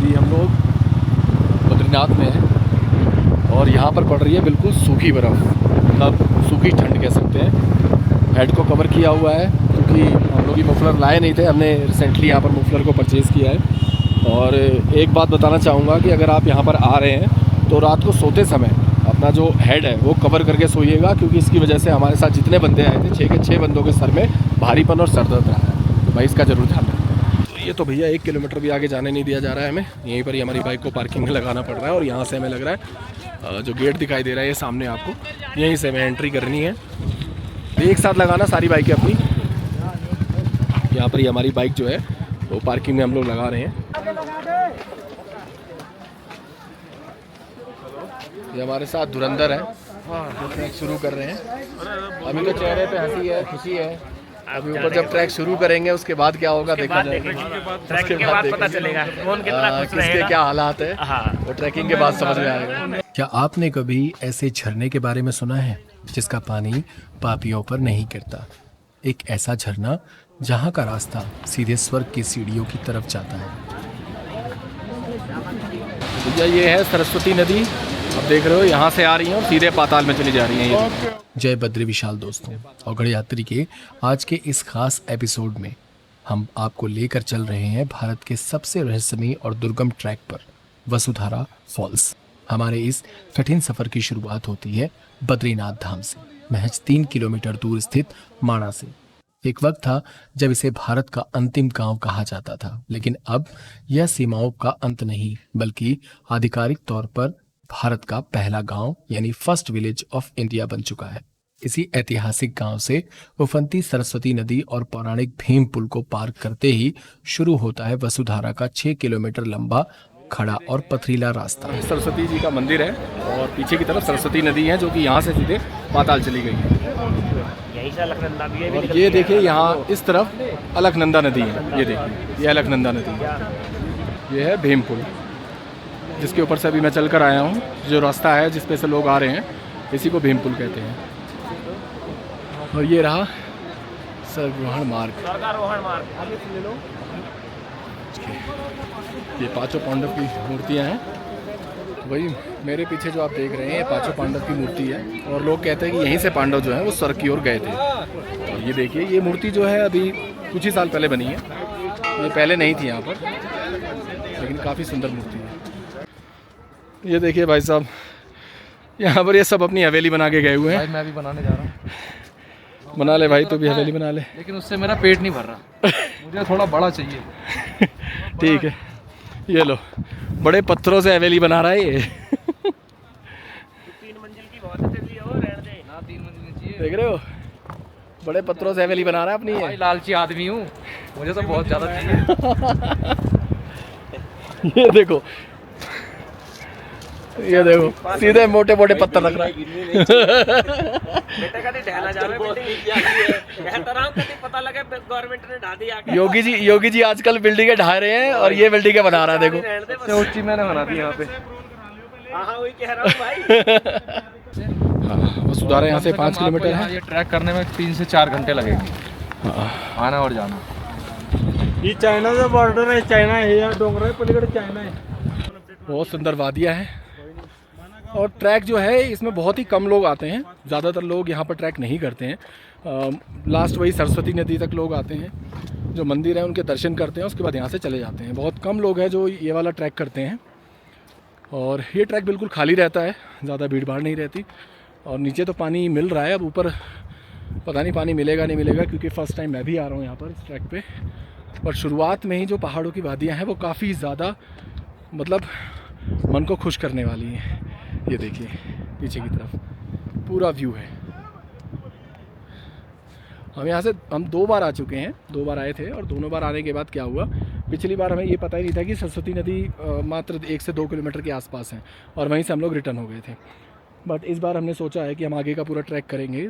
अभी हम लोग बद्रीनाथ में हैं और यहाँ पर पड़ रही है बिल्कुल सूखी बर्फ़, मतलब सूखी ठंड कह सकते हैं। हेड को कवर किया हुआ है क्योंकि हम लोग ये मफलर लाए नहीं थे, हमने रिसेंटली यहाँ पर मफलर को परचेज़ किया है। और एक बात बताना चाहूँगा कि अगर आप यहाँ पर आ रहे हैं तो रात को सोते समय अपना जो हेड है वो कवर करके सोइएगा, क्योंकि इसकी वजह से हमारे साथ जितने बंदे आए थे 6 के 6 बंदों के सर में भारीपन और सर दर्द रहा है। तो भाई इसका ज़रूर ध्यान रखें। तो ये तो भैया 1 किलोमीटर भी आगे जाने नहीं दिया जा रहा है हमें, यहीं पर ही हमारी बाइक को पार्किंग में लगाना पड़ रहा है। और यहाँ से हमें लग रहा है जो गेट दिखाई दे रहा है ये सामने आपको, यहीं से हमें एंट्री करनी है। एक साथ लगाना सारी बाइकें अपनी। यहाँ पर ही हमारी बाइक जो है वो पार्किंग में हम लोग लगा रहे हैं। ये हमारे साथ धुरंधर है जो ट्रैक शुरू कर रहे हैं। अभी तो चेहरे पे हंसी है, खुशी है। अभी ऊपर जब ट्रैक शुरू करेंगे उसके बाद क्या होगा देखा जाएगा, ट्रैकिंग के बाद पता चलेगा कौन कितना खुश किसके रहेगा। क्या हालात है वो ट्रैकिंग के बाद समझ में आएगा। क्या आपने कभी ऐसे झरने के बारे में सुना है जिसका पानी पापियों पर नहीं गिरता? एक ऐसा झरना जहाँ का रास्ता सीधे स्वर्ग की सीढ़ियों की तरफ जाता है। भैया ये है सरस्वती नदी, आप देख रहे हो यहाँ से आ रही हैं और सीधे पाताल में चली जा रही हैं ये। जय बद्री विशाल दोस्तों, और गढ़ यात्री के आज के इस खास एपिसोड में हम आपको लेकर चल रहे हैं भारत के सबसे रहस्यमयी और दुर्गम ट्रैक पर, वसुधारा फॉल्स। हमारे इस कठिन सफर की शुरुआत होती है बद्रीनाथ धाम से, महज 3 किलोमीटर दूर स्थित माणा से। एक वक्त था जब इसे भारत का अंतिम गांव कहा जाता था, लेकिन अब यह सीमाओं का अंत नहीं बल्कि आधिकारिक तौर पर भारत का पहला गांव यानी फर्स्ट विलेज ऑफ इंडिया बन चुका है। इसी ऐतिहासिक गांव से उफनती सरस्वती नदी और पौराणिक भीम पुल को पार करते ही शुरू होता है वसुधारा का 6 किलोमीटर लंबा खड़ा और पथरीला रास्ता। सरस्वती जी का मंदिर है और पीछे की तरफ सरस्वती नदी है जो कि यहाँ से सीधे पाताल चली गई है। यही से अलकनंदा भी है। और ये देखिए यहाँ इस तरफ अलकनंदा नदी है, ये देखिए ये अलकनंदा नदी है, ये है भीम पुल जिसके ऊपर से अभी मैं चल कर आया हूँ। जो रास्ता है जिस पे से लोग आ रहे हैं इसी को भीम पुल कहते हैं। और ये रहा स्वर्गारोहण मार्ग। ये पांचों पांडव की मूर्तियाँ हैं। तो भाई मेरे पीछे जो आप देख रहे हैं ये पांचों पांडव की मूर्ति है और लोग कहते हैं कि यहीं से पांडव जो हैं वो स्वर्ग की ओर गए थे। और ये देखिए ये मूर्ति जो है अभी कुछ ही साल पहले बनी है, ये पहले नहीं थी यहाँ पर, लेकिन काफ़ी सुंदर मूर्ति है। ये देखिए भाई साहब यहाँ पर ये सब अपनी हवेली बना के गए हुए हैं। भाई मैं भी बनाने जा रहा हूँ। बना ले भाई, तो भी हवेली बना ले। लेकिन उससे मेरा पेट नहीं भर रहा, मुझे थोड़ा बड़ा चाहिए। ठीक है, ये लो, बड़े पत्थरों से हवेली बना रहा है ये। 3 मंजिल की बहुत है और रहने दे ना 3 मंजिल चाहिए। देख रहे हो, बड़े पत्थरों से हवेली बना रहा है अपनी भाई ये। लालची आदमी हूँ, मुझे तो बहुत ज़्यादा चाहिए। ये देखो, ये देखो सीधे मोटे मोटे पत्थर रख रहा है। बेटा कभी ढहला जा रहा है कहता रहा हूं, कभी पता लगे गवर्नमेंट ने ढा दिया। योगी जी आजकल बिल्डिंगें ढा रहे हैं और ये बिल्डिंगें बना रहा है। देखो सबसे ऊंची मैंने बना दी यहाँ पे। हाँ वही कह रहा हूँ भाई। हाँ, वसुधारा यहाँ से 5 किलोमीटर है। ये ट्रैक करने में 3 से 4 घंटे लगेंगे, आना और जाना। ये चाइना का बॉर्डर है, चाइना है या डोंगर है पलीगढ़ चाइना है। बहुत सुंदर वादियाँ हैं और ट्रैक जो है इसमें बहुत ही कम लोग आते हैं, ज़्यादातर लोग यहाँ पर ट्रैक नहीं करते हैं। लास्ट वही सरस्वती नदी तक लोग आते हैं, जो मंदिर है उनके दर्शन करते हैं, उसके बाद यहाँ से चले जाते हैं। बहुत कम लोग हैं जो ये वाला ट्रैक करते हैं और ये ट्रैक बिल्कुल खाली रहता है, ज़्यादा भीड़ भाड़ नहीं रहती। और नीचे तो पानी मिल रहा है, अब ऊपर पता नहीं पानी मिलेगा नहीं मिलेगा, क्योंकि फ़र्स्ट टाइम मैं भी आ रहा हूँ यहाँ पर इस ट्रैक पे। और शुरुआत में ही जो पहाड़ों की वादियाँ हैं वो काफ़ी ज़्यादा मतलब मन को खुश करने वाली हैं। ये देखिए पीछे की तरफ पूरा व्यू है। हम 2 बार आ चुके हैं, 2 बार आए थे और दोनों बार आने के बाद क्या हुआ, पिछली बार हमें ये पता ही नहीं था कि सरस्वती नदी मात्र 1 से 2 किलोमीटर के आसपास है और वहीं से हम लोग रिटर्न हो गए थे। बट इस बार हमने सोचा है कि हम आगे का पूरा ट्रैक करेंगे।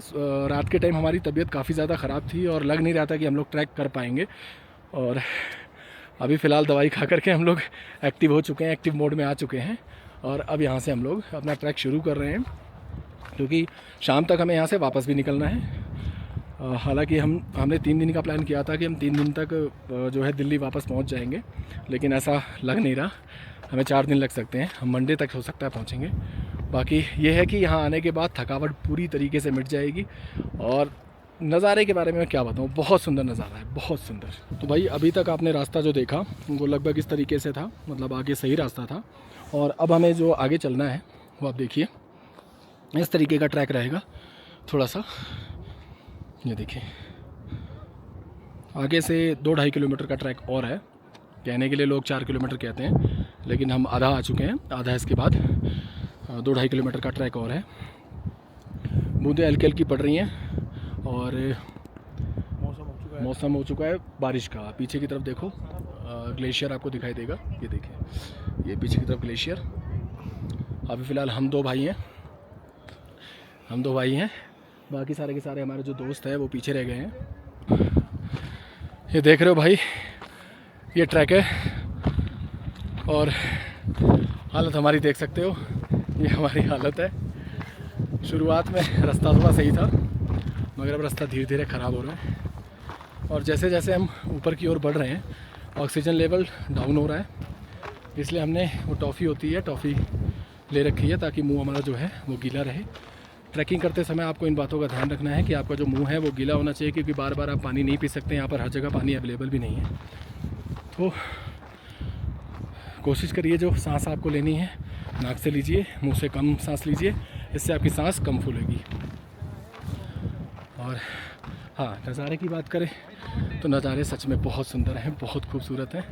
रात के टाइम हमारी तबीयत काफ़ी ज़्यादा ख़राब थी और लग नहीं रहा था कि हम लोग ट्रैक कर पाएंगे। और अभी फ़िलहाल दवाई खा करके हम लोग एक्टिव हो चुके हैं, एक्टिव मोड में आ चुके हैं। और अब यहाँ से हम लोग अपना ट्रैक शुरू कर रहे हैं, क्योंकि शाम तक हमें यहाँ से वापस भी निकलना है। हालांकि हमने 3 दिन का प्लान किया था कि हम 3 दिन तक जो है दिल्ली वापस पहुंच जाएंगे, लेकिन ऐसा लग नहीं रहा। हमें 4 दिन लग सकते हैं, हम मंडे तक हो सकता है पहुंचेंगे। बाकी ये है कि यहाँ आने के बाद थकावट पूरी तरीके से मिट जाएगी। और नज़ारे के बारे में मैं क्या बताऊँ, बहुत सुंदर नज़ारा है, बहुत सुंदर। तो भाई अभी तक आपने रास्ता जो देखा वो लगभग इस तरीके से था, मतलब आगे सही रास्ता था। और अब हमें जो आगे चलना है वो आप देखिए, इस तरीके का ट्रैक रहेगा थोड़ा सा। ये देखिए आगे से 2-2.5 किलोमीटर का ट्रैक और है। कहने के लिए लोग 4 किलोमीटर कहते हैं, लेकिन हम आधा आ चुके हैं। आधा इसके बाद 2-2.5 किलोमीटर का ट्रैक और है। बूंदें हल्की हल्की पड़ रही हैं और मौसम हो चुका है बारिश का। पीछे की तरफ देखो, ग्लेशियर आपको दिखाई देगा। ये देखिए, ये पीछे की तरफ ग्लेशियर। अभी फ़िलहाल हम दो भाई हैं, बाकी सारे के सारे हमारे जो दोस्त हैं वो पीछे रह गए हैं। ये देख रहे हो भाई, ये ट्रैक है और हालत हमारी देख सकते हो। ये हमारी हालत है। शुरुआत में रास्ता थोड़ा सही था, मगर अब रास्ता धीरे धीरे ख़राब हो रहा है। और जैसे जैसे हम ऊपर की ओर बढ़ रहे हैं, ऑक्सीजन लेवल डाउन हो रहा है। इसलिए हमने वो टॉफ़ी होती है, टॉफ़ी ले रखी है ताकि मुंह हमारा जो है वो गीला रहे। ट्रैकिंग करते समय आपको इन बातों का ध्यान रखना है कि आपका जो मुंह है वो गीला होना चाहिए, क्योंकि बार बार आप पानी नहीं पी सकते। यहाँ पर हर जगह पानी अवेलेबल भी नहीं है। तो कोशिश करिए जो सांस आपको लेनी है नाक से लीजिए, मुंह से कम सांस लीजिए, इससे आपकी सांस कम फूलेगी। और हाँ, नज़ारे की बात करें तो नज़ारे सच में बहुत सुंदर हैं, बहुत खूबसूरत हैं।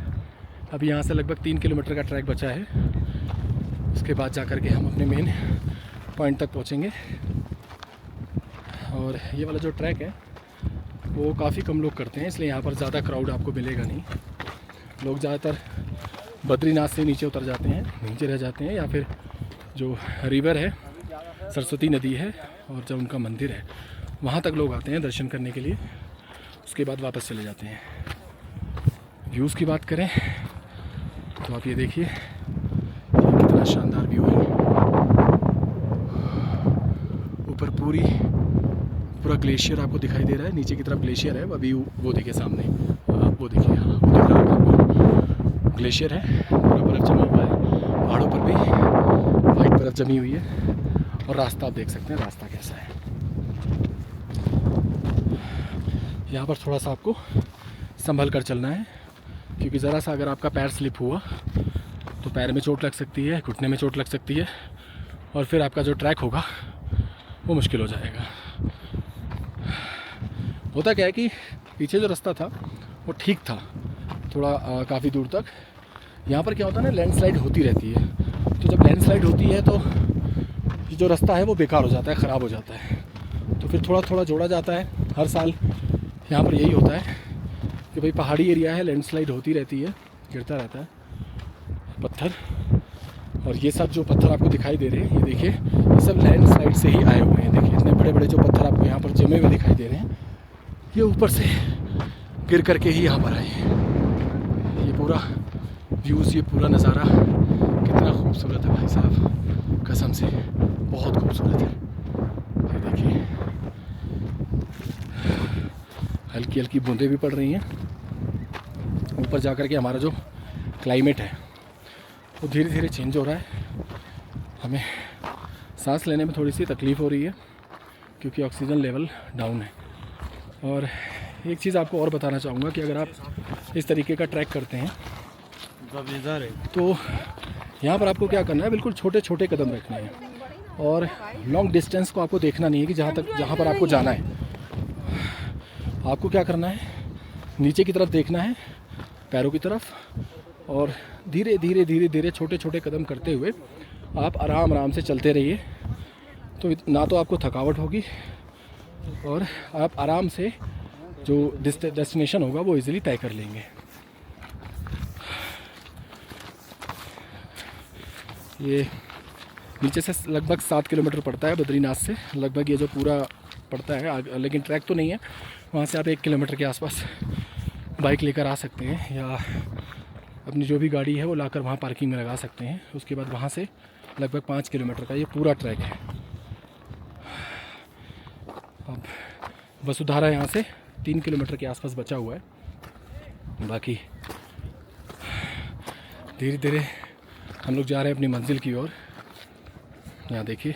अभी यहाँ से लगभग 3 किलोमीटर का ट्रैक बचा है। उसके बाद जा कर के हम अपने मेन पॉइंट तक पहुँचेंगे। और ये वाला जो ट्रैक है वो काफ़ी कम लोग करते हैं, इसलिए यहाँ पर ज़्यादा क्राउड आपको मिलेगा नहीं। लोग ज़्यादातर बद्रीनाथ से नीचे उतर जाते हैं, नीचे रह जाते हैं, या फिर जो रिवर है, सरस्वती नदी है और जो उनका मंदिर है वहाँ तक लोग आते हैं दर्शन करने के लिए। उसके बाद वापस चले जाते हैं। व्यूज़ की बात करें तो आप ये देखिए, ये कितना शानदार व्यू है। ऊपर पूरा ग्लेशियर आपको दिखाई दे रहा है, नीचे की तरफ ग्लेशियर है। अभी वो देखिए सामने, वो देखिए, हाँ वो दिख रहा है आपको, ग्लेशियर है, पूरा बर्फ़ जमा हुआ है। पहाड़ों पर भी वाइट बर्फ़ जमी हुई है। और रास्ता आप देख सकते हैं, रास्ता कैसा है। यहाँ पर थोड़ा सा आपको संभल कर चलना है, क्योंकि ज़रा सा अगर आपका पैर स्लिप हुआ तो पैर में चोट लग सकती है, घुटने में चोट लग सकती है, और फिर आपका जो ट्रैक होगा वो मुश्किल हो जाएगा। होता क्या है कि पीछे जो रास्ता था वो ठीक था थोड़ा, काफ़ी दूर तक। यहाँ पर क्या होता है ना, लैंडस्लाइड होती रहती है। तो जब लैंडस्लाइड होती है तो जो रास्ता है वो बेकार हो जाता है, ख़राब हो जाता है। तो फिर थोड़ा थोड़ा जोड़ा जाता है। हर साल यहाँ पर यही होता है कि भाई पहाड़ी एरिया है, लैंडस्लाइड होती रहती है, गिरता रहता है पत्थर। और ये सब जो पत्थर आपको दिखाई दे रहे हैं, ये देखिए, ये सब लैंडस्लाइड से ही आए हुए हैं। देखिए इतने बड़े बड़े जो पत्थर आपको यहाँ पर जमे हुए दिखाई दे रहे हैं, ये ऊपर से गिर करके ही यहाँ पर आए हैं। ये पूरा व्यूज़, ये पूरा नज़ारा कितना खूबसूरत है भाई साहब, कसम से बहुत खूबसूरत है। ये देखिए, हल्की हल्की बूंदें भी पड़ रही हैं। ऊपर जा कर के हमारा जो क्लाइमेट है वो धीरे धीरे चेंज हो रहा है। हमें सांस लेने में थोड़ी सी तकलीफ़ हो रही है, क्योंकि ऑक्सीजन लेवल डाउन है। और एक चीज़ आपको और बताना चाहूँगा कि अगर आप इस तरीके का ट्रैक करते हैं तो यहाँ पर आपको क्या करना है, बिल्कुल छोटे छोटे कदम रखने हैं। और लॉन्ग डिस्टेंस को आपको देखना नहीं है कि जहाँ पर आपको जाना है। आपको क्या करना है, नीचे की तरफ देखना है, पैरों की तरफ, और धीरे धीरे धीरे धीरे छोटे छोटे कदम करते हुए आप आराम आराम से चलते रहिए। तो ना तो आपको थकावट होगी और आप आराम से जो डेस्टिनेशन होगा वो इजीली तय कर लेंगे। ये नीचे से लगभग 7 किलोमीटर पड़ता है बद्रीनाथ से, लगभग ये जो पूरा पड़ता है। लेकिन ट्रैक तो नहीं है, वहाँ से आप 1 किलोमीटर के आसपास बाइक लेकर आ सकते हैं, या अपनी जो भी गाड़ी है वो लाकर वहाँ पार्किंग में लगा सकते हैं। उसके बाद वहाँ से लगभग 5 किलोमीटर का ये पूरा ट्रैक है। अब वसुधारा यहाँ से 3 किलोमीटर के आसपास बचा हुआ है। बाकी धीरे धीरे हम लोग जा रहे हैं अपनी मंजिल की ओर। यहाँ देखिए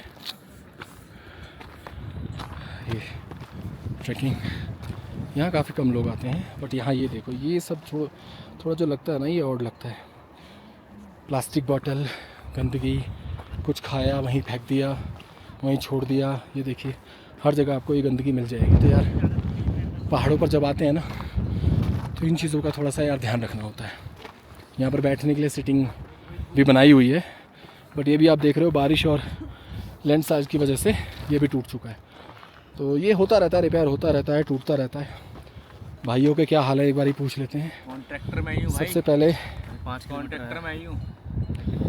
ये ट्रैकिंग, यहाँ काफ़ी कम लोग आते हैं, बट यहाँ ये देखो ये सब थोड़ा जो लगता है ना, ये और लगता है। प्लास्टिक बॉटल, गंदगी, कुछ खाया वहीं फेंक दिया, वहीं छोड़ दिया। ये देखिए हर जगह आपको ये गंदगी मिल जाएगी। तो यार पहाड़ों पर जब आते हैं ना, तो इन चीज़ों का थोड़ा सा यार ध्यान रखना होता है। यहाँ पर बैठने के लिए सिटिंग भी बनाई हुई है, बट ये भी आप देख रहे हो बारिश और लैंडस्लाइड की वजह से ये भी टूट चुका है। तो ये होता रहता है, रिपेयर होता रहता है, टूटता रहता है। भाइयों के क्या हाल है एक बार ही पूछ लेते हैं। कॉन्ट्रैक्टर में ही हूँ भाई। सबसे पहले 5 कॉन्ट्रैक्टर में ही हूँ।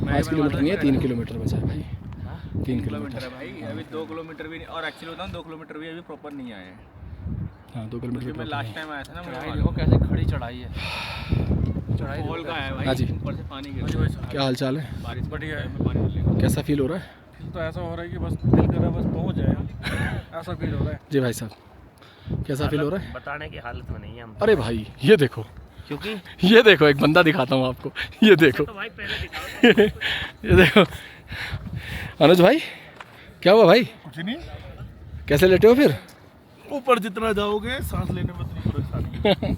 5 किलोमीटर नहीं है, 3 किलोमीटर बचा है भाई। 3 किलोमीटर है भाई, अभी 2 किलोमीटर भी नहीं, और एक्चुअली बताऊँ 2 किलोमीटर भी अभी प्रॉपर नहीं आए हैं। हाँ 2 किलोमीटर। मैं लास्ट टाइम आया था ना, मुझे देखो कैसे खड़ी चढ़ाई है, चढ़ाई पोल का है भाई। हाँ जी, ऊपर से पानी गिर रहा है। क्या हाल चाल है? बारिश बढ़िया है, मैं पानी लेगा। कैसा फील हो रहा है? तो ऐसा हो रहा है कि बस दिल कर रहा है बस पहुंच जाए, ऐसा फील हो रहा है। जी भाई साहब कैसा फील हो रहा है? बताने की हालत में नहीं है हम। अरे भाई ये देखो, क्योंकि ये देखो एक बंदा दिखाता हूँ आपको, ये देखो तो भाई पहले दिखाओ। ये देखो अनुज भाई, क्या हुआ भाई? कुछ नहीं, कैसे लेटे हो फिर? ऊपर जितना जाओगे सांस लेने में उतनी परेशानी।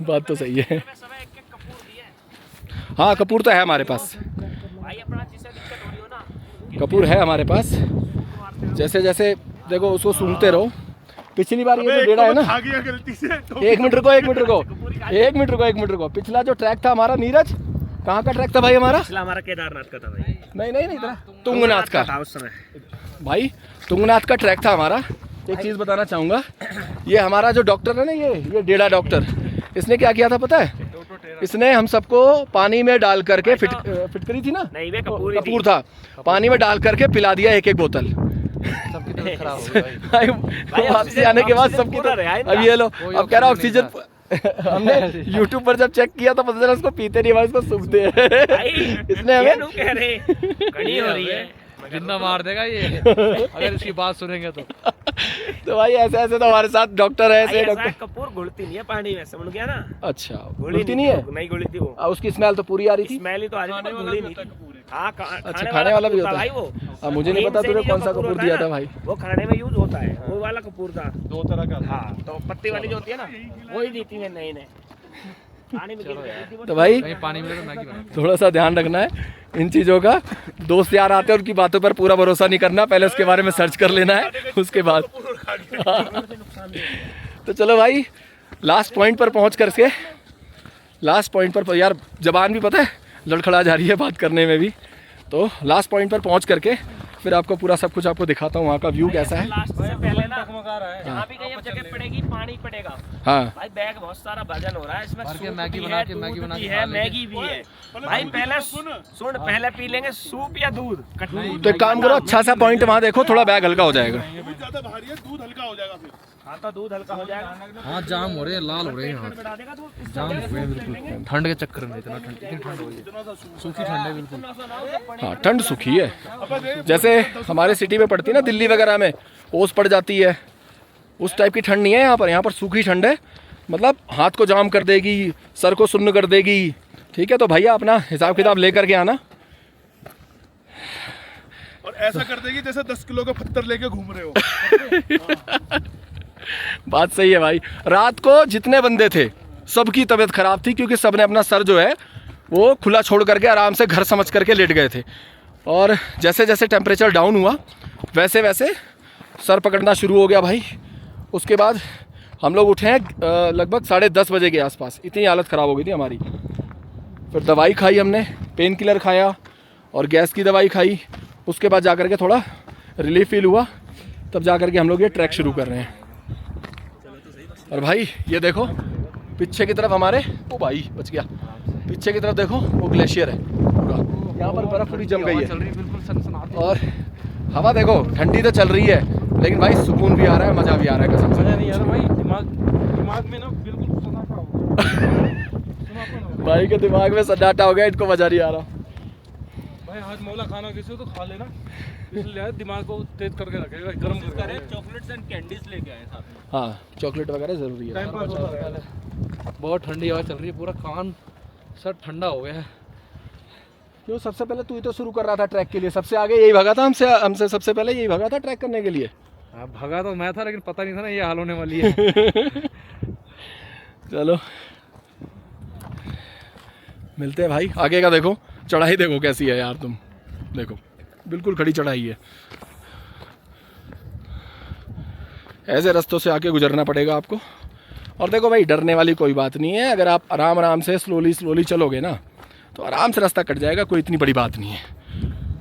बात तो सही है। सब एक कपूर दिए। हाँ कपूर तो है हमारे पास, भाई अपना जिससे दिक्कत हो रही हो ना, कपूर है हमारे पास। जैसे जैसे देखो उसको सूंघते रहो। पिछली बार ये जो डेढ़ा है ना, आ गया गलती से तो एक मिनट रुको। पिछला जो ट्रैक था हमारा, नीरज कहाँ का ट्रैक था भाई हमारा? पिछला हमारा केदारनाथ का था भाई। नहीं था, तुंगनाथ का था उस समय भाई। तुंगनाथ का ट्रैक था हमारा। एक चीज़ बताना चाहूँगा, ये हमारा जो डॉक्टर है ना, ये डेढ़ा डॉक्टर, इसने क्या किया था पता है? इसने हम सबको पानी में डाल करके फिटकरी थी ना, नहीं वे कपूर था, पानी में डाल करके पिला दिया एक बोतल। सबकी तबीयत खराब हो गई भाई। वापसी आने के बाद सबकी तो अब ये लो, अब कह रहा ऑक्सीजन। हमने YouTube पर जब चेक किया तो पता चला उसको पीते नहीं, इसको सूखते हैं। इसने हमें कह रहे कड़ी हो रही है, जिंदा मार देगा ये अगर इसकी बात सुनेंगे तो भाई ऐसे तो हमारे साथ डॉक्टर है, ऐसे डॉक्टर। कपूर घुलती नहीं है पानी में, समझ गया ना? अच्छा घुलती नहीं है? नहीं घुली थी वो। उसकी स्मेल तो पूरी आ रही थी। स्मेल ही तो आ रही थी, घुली नहीं थी। हाँ अच्छा खाने वाला भी होता है वो। अब मुझे नहीं पता तूने कौन सा कपूर दिया था भाई। वो खाने में यूज होता है, वो वाला कपूर था। 2 तरह का। हाँ तो पत्ती वाली जो होती है ना, वही दी थी मैंने नहीं पानी में गिर गई थी वो। तो भाई पानी में मैगी बना। थोड़ा सा ध्यान रखना है इन चीज़ों का। दोस्त यार आते हैं, उनकी बातों पर पूरा भरोसा नहीं करना, पहले उसके बारे में सर्च कर लेना है, उसके बाद। तो चलो भाई लास्ट पॉइंट पर पहुंच करके, लास्ट पॉइंट पर यार जबान भी पता है लड़खड़ा जा रही है बात करने में भी। तो लास्ट पॉइंट पर पहुंच करके फिर आपको पूरा सब कुछ आपको दिखाता हूँ, वहाँ का व्यू कैसा है। लास्ट से पहले ना जहाँ भी कहीं अब जगह पड़ेगी पानी पड़ेगा। हाँ भाई बैग बहुत सारा वजन हो रहा है इसमें, भर के सूप मैगी भी बना है, के- दूध मैगी बना भी के है, खा लेंगे। मैगी भी है। भाई पहले सुन पहले पी लेंगे सूप या दूध। तो एक काम करो, अच्छा सा पॉइंट वहाँ देखो, थोड़ा बैग हल्का हो जाएगा। दूध ज्यादा भारी है, दूध हल्का हो जाएगा फिर। हाँ तो दूध हल्का हो जाएगा। हाँ जाम हो रहे हैं, लाल हो रहे हैं हाथ, बढ़ा देगा दूध। जाम हो रहे हैं बिल्कुल ठंड के चक्कर में। इतना ठंड, इतनी ठंड हो रही है, सूखी ठंड है बिल्कुल। हाँ ठंड सूखी है, जैसे हमारे सिटी में पड़ती है ना, दिल्ली वगैरह में ओस पड़ जाती है, उस टाइप की ठंड नहीं है यहाँ पर। यहाँ पर सूखी ठंड है, मतलब हाथ को जाम कर देगी, सर को सुन्न कर देगी। ठीक है, तो भैया अपना हिसाब किताब लेकर के आना। और ऐसा कर देगी जैसे 10 किलो का पत्थर लेके घूम रहे हो। बात सही है भाई। रात को जितने बंदे थे सबकी तबीयत खराब थी, क्योंकि सबने अपना सर जो है वो खुला छोड़ करके आराम से घर समझ करके लेट गए थे। और जैसे जैसे टेम्परेचर डाउन हुआ वैसे वैसे सर पकड़ना शुरू हो गया भाई। उसके बाद हम लोग उठे हैं लगभग 10:30 बजे के आसपास, इतनी हालत ख़राब हो गई थी हमारी। फिर दवाई खाई हमने, पेन किलर खाया और गैस की दवाई खाई। उसके बाद जाकर के थोड़ा रिलीफ फील हुआ, तब जाकर के हम लोग ये ट्रैक शुरू कर रहे हैं। और भाई ये देखो पीछे की तरफ हमारे, ओ भाई बच गया, पीछे की तरफ देखो वो ग्लेशियर है पूरा, यहाँ पर बर्फ़ पूरी जम गई है। चल रही है बिल्कुल सनसनाती। और हवा देखो ठंडी तो चल रही है, लेकिन भाई सुकून भी आ रहा है, मज़ा भी आ रहा है कसम से। मजा नहीं आ रहा भाई, दिमाग में ना बिल्कुल सन्नाटा हो गया। भाई के दिमाग में सन्नाटा हो गया, इनको मज़ा नहीं आ रहा। भाई आज मौला खाना किसी को तो खा लेना, इसलिए दिमाग को तेज करके रखेगा, गर्म करके। चॉकलेट्स एंड कैंडीज लेके आए साथ में। हाँ चॉकलेट वगैरह ज़रूरी है। टाइम पास होता रहेगा। बहुत ठंडी हवा चल रही है, पूरा कान सब ठंडा हो गया है। क्यों सबसे पहले तू ही तो शुरू कर रहा था ट्रैक के लिए, सबसे आगे यही भागा था हमसे सबसे पहले यही भागा था ट्रैक करने के लिए। हाँ भगा तो मैं था, लेकिन पता नहीं था ना ये हाल होने वाली है। चलो मिलते हैं भाई। आगे का देखो, चढ़ाई देखो कैसी है यार, तुम देखो बिल्कुल खड़ी चढ़ाई है। ऐसे रास्तों से आके गुजरना पड़ेगा आपको। और देखो भाई डरने वाली कोई बात नहीं है, अगर आप आराम आराम से स्लोली चलोगे ना तो आराम से रास्ता कट जाएगा, कोई इतनी बड़ी बात नहीं है,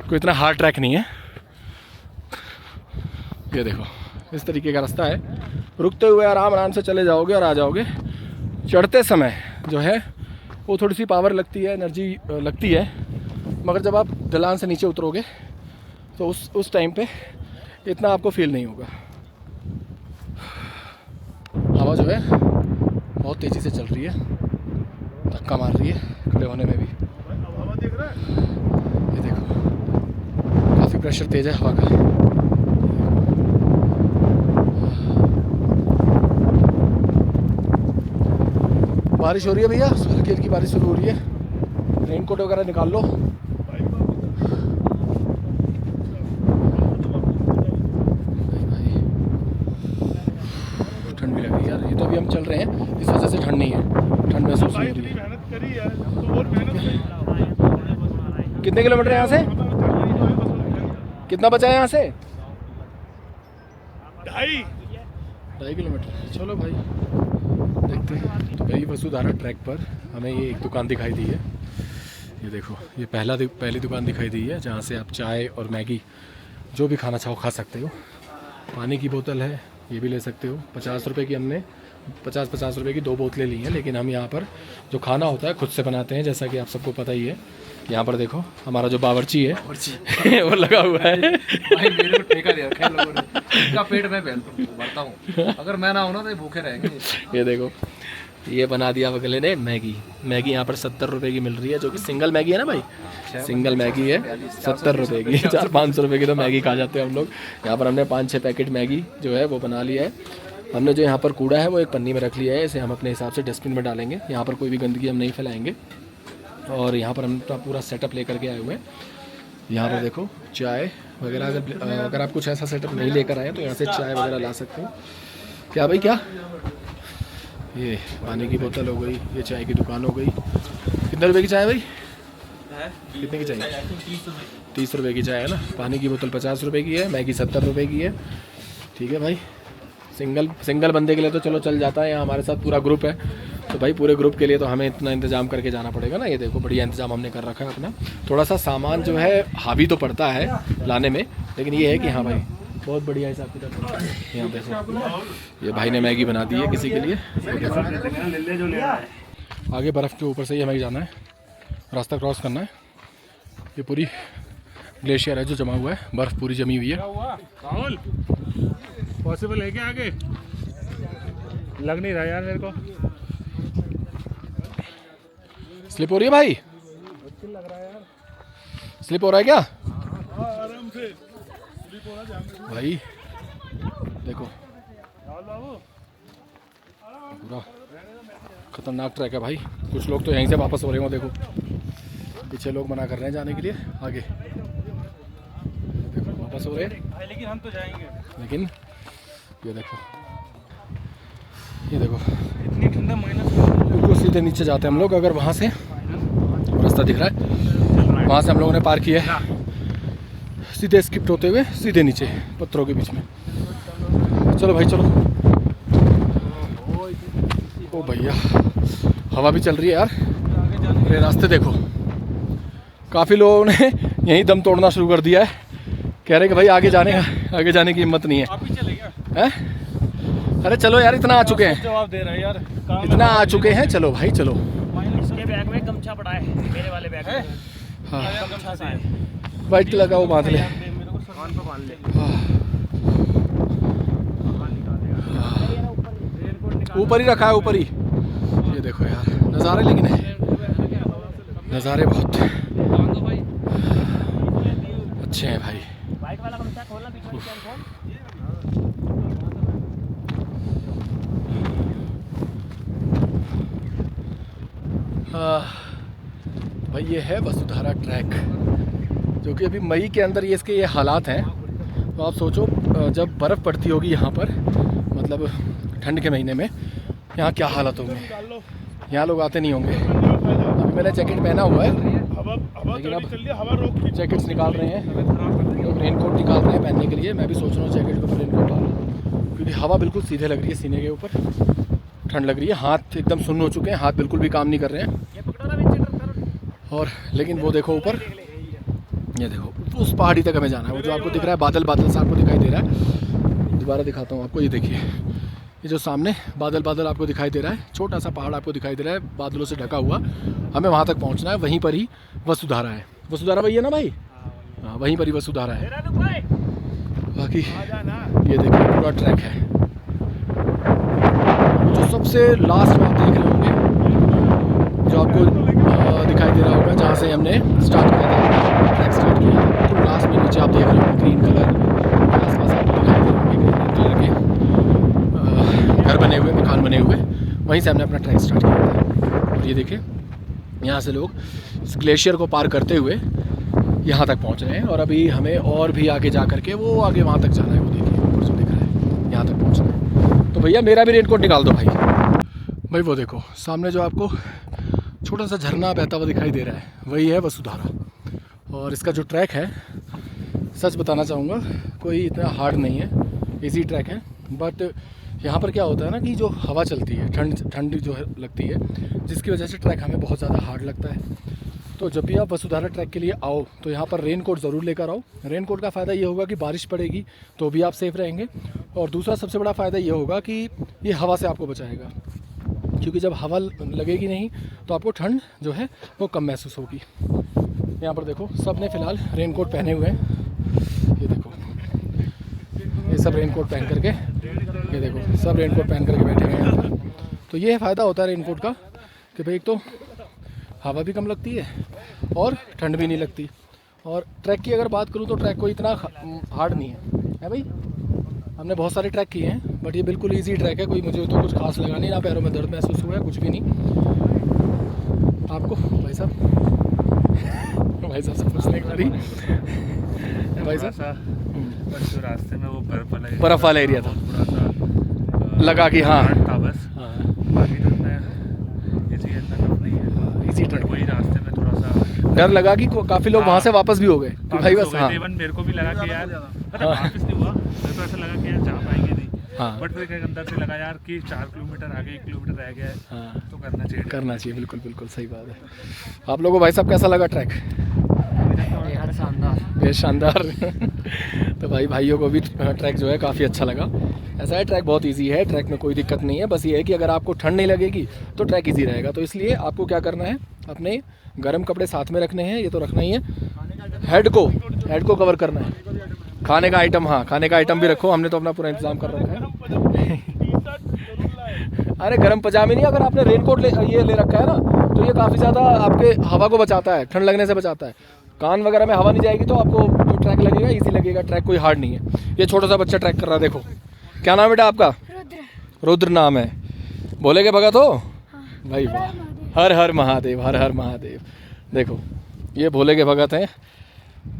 कोई इतना हार्ड ट्रैक नहीं है। ये देखो इस तरीके का रास्ता है, रुकते हुए आराम से चले जाओगे और आ जाओगे। चढ़ते समय जो है वो थोड़ी सी पावर लगती है, एनर्जी लगती है, मगर जब आप ढलान से नीचे उतरोगे तो उस टाइम पे इतना आपको फील नहीं होगा। हवा जो है बहुत तेज़ी से चल रही है, धक्का मार रही है खड़े होने में भी। ये देखो काफ़ी प्रेशर तेज है हवा का। बारिश हो रही है भैया, हल्की हल्की बारिश शुरू हो रही है, रेनकोट वगैरह निकाल लो। ठंड भी लगी यार, ये तो अभी हम चल रहे हैं इस वजह से ठंड नहीं है, ठंड महसूस नहीं हो रही है। मेहनत करी है तो और मेहनत। कितने किलोमीटर है यहाँ से, कितना बचा है यहाँ से? 2.5 किलोमीटर। चलो भाई देखते हैं। तो भाई वसुधारा ट्रैक पर हमें ये एक दुकान दिखाई दी है, ये देखो ये पहली दुकान दिखाई दी है जहाँ से आप चाय और मैगी जो भी खाना चाहो खा सकते हो। पानी की बोतल है, ये भी ले सकते हो। 50 रुपये की हमने 50 रुपये की 2 बोतलें ली हैं, लेकिन हम यहाँ पर जो खाना होता है खुद से बनाते हैं, जैसा कि आप सबको पता ही है। यहाँ पर देखो हमारा जो बावर्ची है वो लगा हुआ है। भाई मेरे को ठेका दे रखा है लोगों ने, इनका पेट मैं भरता हूँ, अगर मैं ना हूँ ना तो ये भूखे रहेंगे। ये देखो ये बना दिया अगले ने मैगी यहाँ पर 70 रुपये की मिल रही है, जो कि सिंगल मैगी है ना भाई, सिंगल मैगी है 70 रुपये की। 400-500 रुपये की तो मैगी खा जाते हैं हम लोग। यहाँ पर हमने 5-6 पैकेट मैगी जो है वो बना लिया है। हमने जो यहाँ पर कूड़ा है वो एक पन्नी में रख लिया है, इसे हम अपने हिसाब से डस्टबिन में डालेंगे। यहाँ पर कोई भी गंदगी हम नहीं फैलाएंगे। और यहाँ पर हम पूरा सेटअप लेकर के आए हुए हैं। यहाँ पर देखो चाय वगैरह, अगर आप कुछ ऐसा सेटअप नहीं लेकर आए तो यहाँ से चाय वगैरह ला सकते हो। क्या भाई क्या, ये पानी की बोतल हो गई, ये चाय की दुकान हो गई। कितने रुपए की चाय है भाई, कितने की चाहिए? 30 रुपये की चाय है ना। पानी की बोतल 50 रुपये की है, मैगी 70 रुपये की है। ठीक है भाई, सिंगल बंदे के लिए तो चलो चल जाता है, यहाँ हमारे साथ पूरा ग्रुप है तो भाई पूरे ग्रुप के लिए तो हमें इतना इंतज़ाम करके जाना पड़ेगा ना। ये देखो बढ़िया इंतज़ाम हमने कर रखा है अपना। थोड़ा सा सामान जो है हावी तो पड़ता है लाने में, लेकिन ये है कि हाँ भाई बहुत बढ़िया हिसाब किताब। यहाँ देखो ये भाई ने मैगी बना दी है किसी के लिए। आगे बर्फ़ के ऊपर से ही हमें जाना है, रास्ता क्रॉस करना है। ये पूरी ग्लेशियर है जो जमा हुआ है, बर्फ़ पूरी जमी हुई है। राहुल पॉसिबल है क्या आगे? लग नहीं रहा यार मेरे को। स्लिप हो रही है भाई, लग रहा है यार, स्लिप हो रहा है क्या आराम से स्लिप हो रहा है भाई? देखो बाबू। पूरा खतरनाक ट्रैक है भाई। कुछ लोग तो यहीं से वापस हो रहे हो, देखो पीछे लोग मना कर रहे हैं जाने के लिए आगे। देखो वापस हो रहे हैं, लेकिन हम तो जाएंगे। लेकिन ये देखो, ये देखो इतनी ठंडा माइनस। बिल्कुल सीधे नीचे जाते हैं हम लोग। अगर वहाँ से रास्ता दिख रहा है, वहाँ से हम लोगों ने पार किया है, सीधे स्किप्ट होते हुए सीधे नीचे पत्थरों के बीच में। चलो भाई चलो। ओ भैया हवा भी चल रही है यार। अरे रास्ते देखो, काफ़ी लोगों ने यहीं दम तोड़ना शुरू कर दिया है, कह रहे कि भाई आगे जाने की हिम्मत नहीं है। आप ही चले क्या? हैं? अरे चलो यार, इतना आ चुके हैं, जवाब दे रहा है यार, इतना आ चुके हैं, चलो भाई चलो। इसके बैग में गमछा पड़ा है, मेरे वाले बैग में हाँ गमछा सा है। वाइट कलर का वो बांध ले। मेरे को कान पे बांध ले। ऊपर ही रखा है, ऊपर ही। ये देखो यार नज़ारे, लेकिन है नज़ारे बहुत। अच्छे हैं भाई। वाइट वाला कौन सा खोलना बीच में चैन खोल। भाई ये है वसुधारा ट्रैक, जो कि अभी मई के अंदर ये इसके ये हालात हैं। तो आप सोचो जब बर्फ़ पड़ती होगी यहाँ पर, मतलब ठंड के महीने में, यहाँ क्या हालत होंगे। यहाँ लोग आते नहीं होंगे। अभी मैंने जैकेट पहना हुआ है, लेकिन अब जैकेट्स निकाल रहे हैं लोग, रेनकोट निकाल रहे हैं पहनने के लिए। मैं भी सोच रहा हूँ जैकेट के ऊपर रेनकोट डालूँ, क्योंकि हवा बिल्कुल सीधे लग रही है सीने के ऊपर, ठंड लग रही है। हाथ एकदम सुन्न हो चुके हैं, हाथ बिल्कुल भी काम नहीं कर रहे हैं। और लेकिन वो देखो ऊपर, ये देखो उस पहाड़ी तक हमें जाना है। वो जो आपको दिख रहा है बादल बादल सा आपको दिखाई दे रहा है, दोबारा दिखाता हूँ आपको। ये देखिए, ये जो सामने बादल बादल आपको दिखाई दे रहा है, छोटा सा पहाड़ आपको दिखाई दे रहा है बादलों से ढका हुआ। हमें वहाँ तक पहुँचना है, वहीं पर ही वसुधारा है। वसुधारा वही है ना भाई? हाँ, वहीं पर ही वसुधारा है। बाकी ये देखिए पूरा ट्रैक है। जो सबसे लास्ट में आप देख रहे होंगे, जो आपको दिखाई दे रहा होगा, जहाँ से हमने स्टार्ट किया था, ट्रैक स्टार्ट किया था, बिल्कुल लास्ट में नीचे आप देख रहे होंगे ग्रीन कलर के आसपास आपको दिखाई दे रहे होंगे, ग्रीन कलर के घर बने हुए, मकान बने हुए, वहीं से हमने अपना ट्रैक स्टार्ट किया था। और ये देखिए यहाँ से लोग इस ग्लेशियर को पार करते हुए यहाँ तक पहुँच रहे हैं। और अभी हमें और भी आगे जा करके वो आगे वहाँ तक जाना है। वो देखिए ऊपर जो दिख रहा है, यहाँ तक पहुँचना है। तो भैया मेरा भी रेनकोट निकाल दो भाई। भाई वो देखो सामने जो आपको छोटा सा झरना बहता हुआ दिखाई दे रहा है, वही है वसुधारा। और इसका जो ट्रैक है, सच बताना चाहूँगा, कोई इतना हार्ड नहीं है, इजी ट्रैक है। बट यहाँ पर क्या होता है ना, कि जो हवा चलती है, ठंड जो है लगती है, जिसकी वजह से ट्रैक हमें बहुत ज़्यादा हार्ड लगता है। तो जब भी आप वसुधारा ट्रैक के लिए आओ तो यहाँ पर रेनकोट ज़रूर लेकर आओ। रेनकोट का फ़ायदा ये होगा कि बारिश पड़ेगी तो भी आप सेफ़ रहेंगे। और दूसरा सबसे बड़ा फ़ायदा ये होगा कि ये हवा से आपको बचाएगा, क्योंकि जब हवा लगेगी नहीं तो आपको ठंड जो है वो कम महसूस होगी। यहाँ पर देखो सब ने फ़िलहाल रेनकोट पहने हुए हैं। ये देखो ये सब रेनकोट पहन करके, ये देखो सब रेनकोट पहन करके बैठे हुए हैं यहाँ पर। तो ये फ़ायदा होता है रेनकोट का कि भाई एक तो हवा भी कम लगती है और ठंड भी नहीं लगती। और ट्रैक की अगर बात करूँ तो ट्रैक कोई इतना हार्ड नहीं है भाई। हमने बहुत सारे ट्रैक किए हैं, बट ये बिल्कुल इजी ट्रैक है। कोई मुझे तो कुछ खास लगा नहीं, ना पैरों में दर्द महसूस हुआ है, कुछ भी नहीं। आपको भाई साहब से पूछने की बारी भाई साहब, जो रास्ते में वो बर्फ वाला एरिया था, लगा कि हाँ बस, बाकी तो इजी ट्रैक। वही रास्ते में थोड़ा सा डर लगा कि काफ़ी लोग वहाँ से वापस भी हो गए कि भाई बस। हाँ, मेरे को भी लगा कि यार वापस नहीं हुआ, मेरे को ऐसा लगा कि यार जा पाएंगे नहीं। हाँ, बट फिर अंदर से लगा यार कि 4 किलोमीटर आगे 1 किलोमीटर रह गया है। हाँ, तो करना चाहिए। बिल्कुल बिल्कुल सही बात है। आप लोगों को भाई साहब कैसा लगा ट्रैक? बेहद शानदार। तो भाइयों को भी ट्रैक जो है काफ़ी अच्छा लगा। ऐसा है, ट्रैक बहुत इजी है, ट्रैक में कोई दिक्कत नहीं है। बस ये है कि अगर आपको ठंड नहीं लगेगी तो ट्रैक इजी रहेगा। तो इसलिए आपको क्या करना है, अपने गर्म कपड़े साथ में रखने हैं, ये तो रखना ही है। हेड को कवर करना है। खाने का आइटम, हाँ खाने का आइटम भी रखो, हमने तो अपना पूरा इंतजाम कर रखा है। अरे गर्म पजामे नहीं, अगर आपने रेनकोट ये ले रखा है ना, तो ये काफ़ी ज़्यादा आपके हवा को बचाता है, ठंड लगने से बचाता है। कान वगैरह में हवा नहीं जाएगी तो आपको जो ट्रैक लगेगा ईजी लगेगा। ट्रैक कोई हार्ड नहीं है। ये छोटा सा बच्चा ट्रैक कर रहा है, देखो। क्या नाम है बेटा आपका? रुद्र नाम है। भोले के भगत हो? भाई वाह, हर हर महादेव, हर हर महादेव। देखो ये भोले के भगत हैं,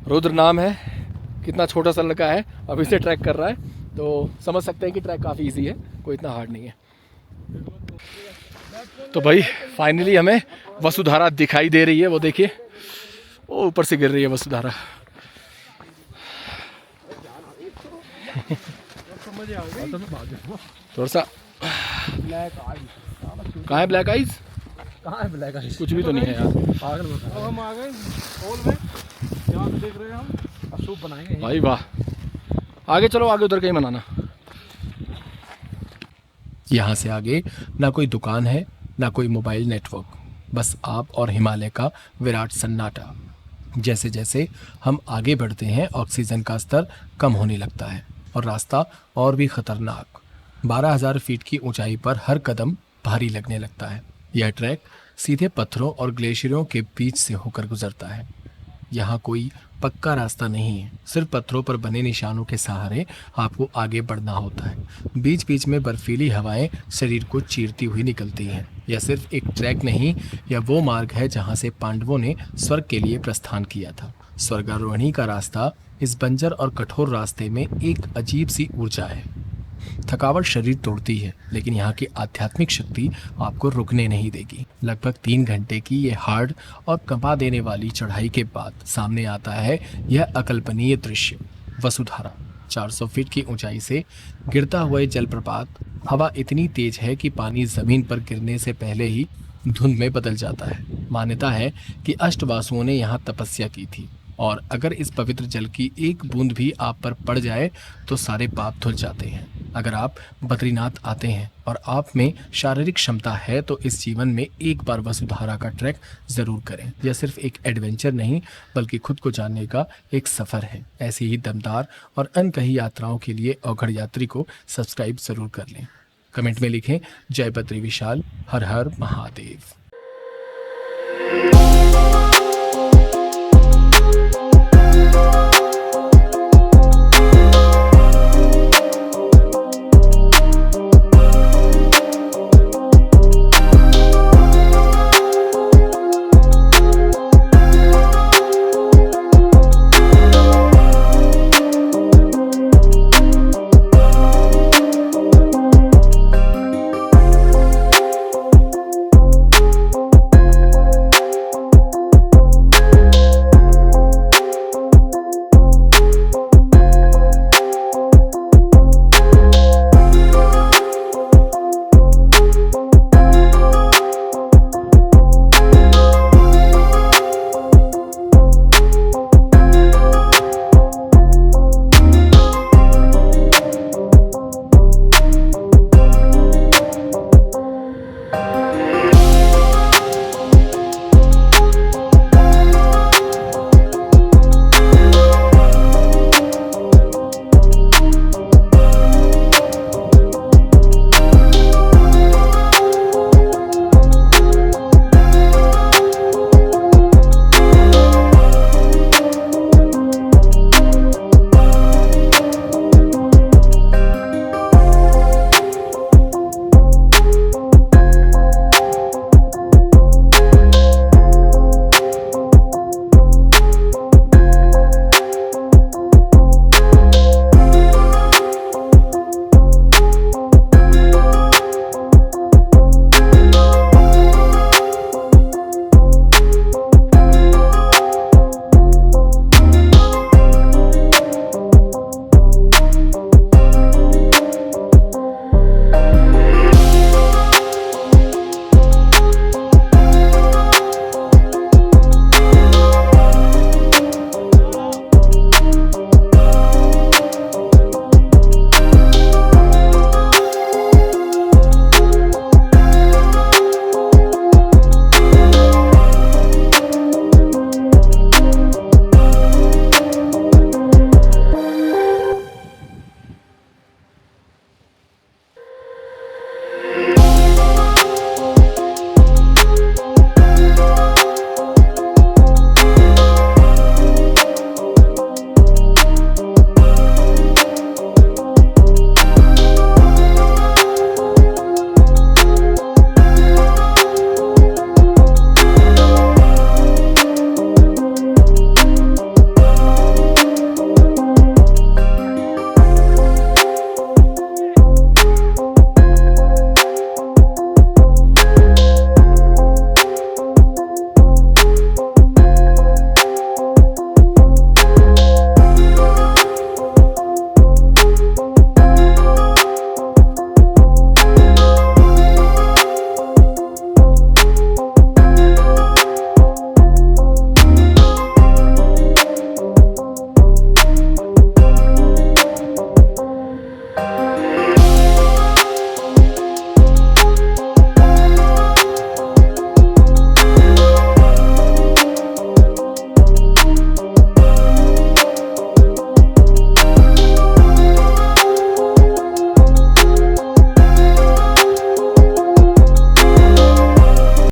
रुद्र नाम है। कितना छोटा सा लड़का है, अभी से ट्रैक कर रहा है। तो समझ सकते हैं कि ट्रैक काफ़ी इजी है, कोई इतना हार्ड नहीं है। तो भाई फाइनली हमें वसुधारा दिखाई दे रही है, वो देखिए, वो ऊपर से गिर रही है वसुधारा। थोड़ा सा कहाँ है ब्लैक आइज? कुछ भी तो नहीं है यार। हम आ गए हॉल में, यहाँ पे देख रहे हैं हम, अब सूप बनाएंगे भाई वाह। आगे चलो, आगे उधर कहीं बनाना। यहाँ से आगे ना कोई दुकान है, ना कोई मोबाइल नेटवर्क, बस आप और हिमालय का विराट सन्नाटा। जैसे जैसे हम आगे बढ़ते हैं ऑक्सीजन का स्तर कम होने लगता है और रास्ता और भी खतरनाक। 12,000 फीट की ऊंचाई पर हर कदम भारी लगने लगता है। यह ट्रैक सीधे पत्थरों और ग्लेशियरों के बीच से होकर गुजरता है। यहाँ कोई पक्का रास्ता नहीं है, सिर्फ पत्थरों पर बने निशानों के सहारे आपको आगे बढ़ना होता है। बीच बीच में बर्फीली हवाएं शरीर को चीरती हुई निकलती हैं। यह सिर्फ एक ट्रैक नहीं, यह वो मार्ग है जहाँ से पांडवों ने स्वर्ग के लिए प्रस्थान किया था। स्वर्गारोहणी का रास्ता इस बंजर और कठोर रास्ते में एक अजीब सी ऊर्जा है। थकावट शरीर तोड़ती है, लेकिन यहाँ की आध्यात्मिक शक्ति आपको रुकने नहीं देगी। लगभग 3 घंटे की ये हार्ड और कंपा देने वाली चढ़ाई के बाद सामने आता है यह अकल्पनीय दृश्य, वसुधारा। 400 फीट की ऊंचाई से गिरता हुआ जलप्रपात। हवा इतनी तेज है कि पानी जमीन पर गिरने से पहले ही धुंध में बदल जाता है। मान्यता है कि अष्टवासुओं ने यहाँ तपस्या की थी और अगर इस पवित्र जल की एक बूंद भी आप पर पड़ जाए तो सारे पाप धुल जाते हैं। अगर आप बद्रीनाथ आते हैं और आप में शारीरिक क्षमता है तो इस जीवन में एक बार वसुधारा का ट्रैक ज़रूर करें। यह सिर्फ एक एडवेंचर नहीं बल्कि खुद को जानने का एक सफ़र है। ऐसी ही दमदार और अनकही यात्राओं के लिए अवघड़ यात्री को सब्सक्राइब ज़रूर कर लें। कमेंट में लिखें जय बद्री विशाल, हर हर महादेव।